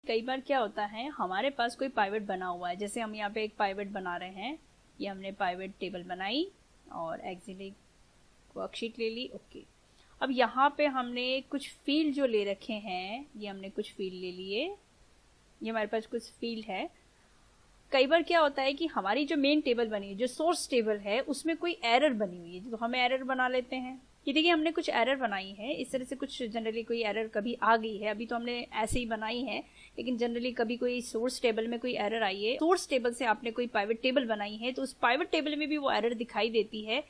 कई बार क्या होता है, हमारे पास कोई पाइवट बना हुआ है, जैसे हम यहाँ पे एक पाइवट बना रहे हैं, ये हमने पाइवट टेबल बनाई और एक्सेल वर्कशीट ले ली। ओके, अब यहाँ पे हमने कुछ फील्ड जो ले रखे हैं, ये हमने कुछ फील्ड ले लिए, ये हमारे पास कुछ फील्ड है। कई बार क्या होता है कि हमारी जो मेन टेबल बनी है, जो सोर्स टेबल है, उसमें कोई एरर बनी हुई है, तो हम एरर बना लेते हैं। ये देखिए हमने कुछ एरर बनाई है, इस तरह से कुछ जनरली कोई एरर कभी आ गई है, अभी तो हमने ऐसे ही बनाई है, लेकिन जनरली कभी कोई सोर्स टेबल में कोई एरर आई है, सोर्स टेबल से आपने कोई पाइवट टेबल बनाई है, तो उस पाइवट टेबल में भी वो एरर दिखाई देती है,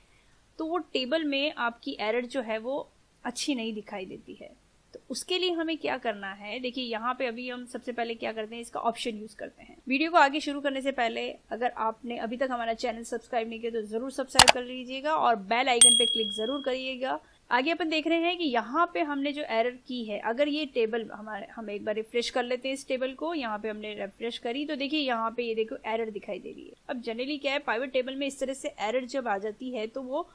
तो वो टेबल में आपकी एरर जो है वो अच्छी नहीं दिखाई देती है। तो उसके लिए हमें क्या करना है, देखिए यहाँ पे अभी हम सबसे पहले क्या करते हैं, इसका ऑप्शन यूज करते हैं। वीडियो को आगे शुरू करने से पहले अगर आपने अभी तक हमारा चैनल सब्सक्राइब नहीं किया तो जरूर सब्सक्राइब कर लीजिएगा और बेल आइकन पे क्लिक जरूर करिएगा। आगे अपन देख रहे हैं कि यहाँ पे हमने जो एरर की है, अगर ये टेबल हम एक बार रिफ्रेश कर लेते हैं इस टेबल को, यहाँ पे हमने रिफ्रेश करी तो देखिए यहाँ पे ये देखो एरर दिखाई दे रही है। अब जनरली क्या है, पाइवट टेबल में इस तरह से एरर जब आ जाती है तो वो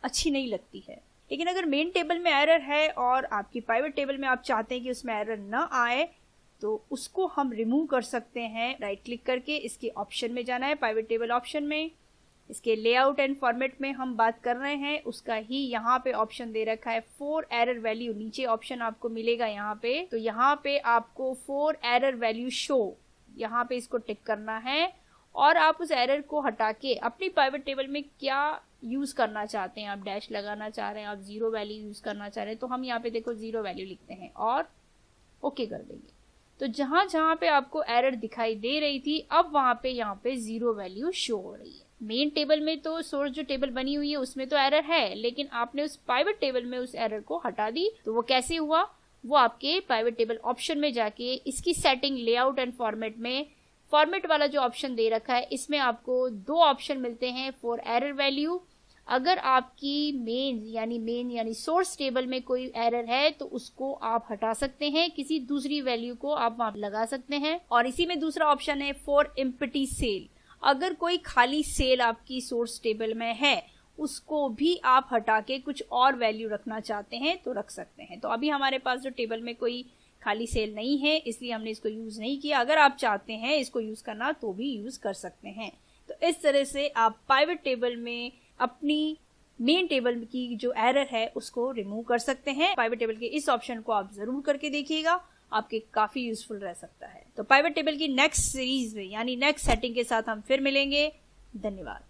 अच्छी नहीं लगती है। लेकिन अगर मेन टेबल में एरर है और आपकी पाइवट टेबल में आप चाहते हैं कि उसमें एरर ना आए, तो उसको हम रिमूव कर सकते हैं। राइट क्लिक करके इसके ऑप्शन में जाना है, पाइवट टेबल ऑप्शन में, इसके लेआउट एंड फॉर्मेट में हम बात कर रहे हैं, उसका ही यहाँ पे ऑप्शन दे रखा है 4 एरर वैल्यू, नीचे ऑप्शन आपको मिलेगा यहाँ पे, तो यहाँ पे आपको 4 एरर वैल्यू शो, यहाँ पे इसको टिक करना है और आप उस एरर को हटा के अपनी पाइवट टेबल में क्या यूज करना चाहते हैं, आप डैश लगाना चाह रहे हैं, आप 0 वैल्यू यूज करना चाह रहे हैं, तो हम यहाँ पे देखो 0 वैल्यू लिखते हैं और ओके कर देंगे। तो जहां जहां पे आपको एरर दिखाई दे रही थी, अब वहां पे यहाँ पे 0 वैल्यू शो हो रही है। मेन टेबल में तो सोर्स जो टेबल बनी हुई है उसमें तो एरर है, लेकिन आपने उस पाइवट टेबल में उस एरर को हटा दी, तो वो कैसे हुआ, वो आपके पाइवट टेबल ऑप्शन में जाके इसकी सेटिंग लेआउट एंड फॉर्मेट में, फॉर्मेट वाला जो ऑप्शन दे रखा है इसमें आपको 2 ऑप्शन मिलते हैं फॉर एरर वैल्यू। अगर आपकी मेन यानी सोर्स टेबल में कोई एरर है तो उसको आप हटा सकते हैं, किसी दूसरी वैल्यू को आप वहां लगा सकते हैं। और इसी में दूसरा ऑप्शन है फॉर एम्प्टी सेल, अगर कोई खाली सेल आपकी सोर्स टेबल में है उसको भी आप हटा के कुछ और वैल्यू रखना चाहते हैं तो रख सकते हैं। तो अभी हमारे पास जो टेबल में कोई खाली सेल नहीं है इसलिए हमने इसको यूज नहीं किया, अगर आप चाहते हैं इसको यूज करना तो भी यूज कर सकते हैं। तो इस तरह से आप पाइवट टेबल में अपनी मेन टेबल की जो एरर है उसको रिमूव कर सकते हैं। पाइवट टेबल के इस ऑप्शन को आप जरूर करके देखिएगा, आपके काफी यूजफुल रह सकता है। तो पाइवट टेबल की नेक्स्ट सीरीज में यानी नेक्स्ट सेटिंग के साथ हम फिर मिलेंगे। धन्यवाद।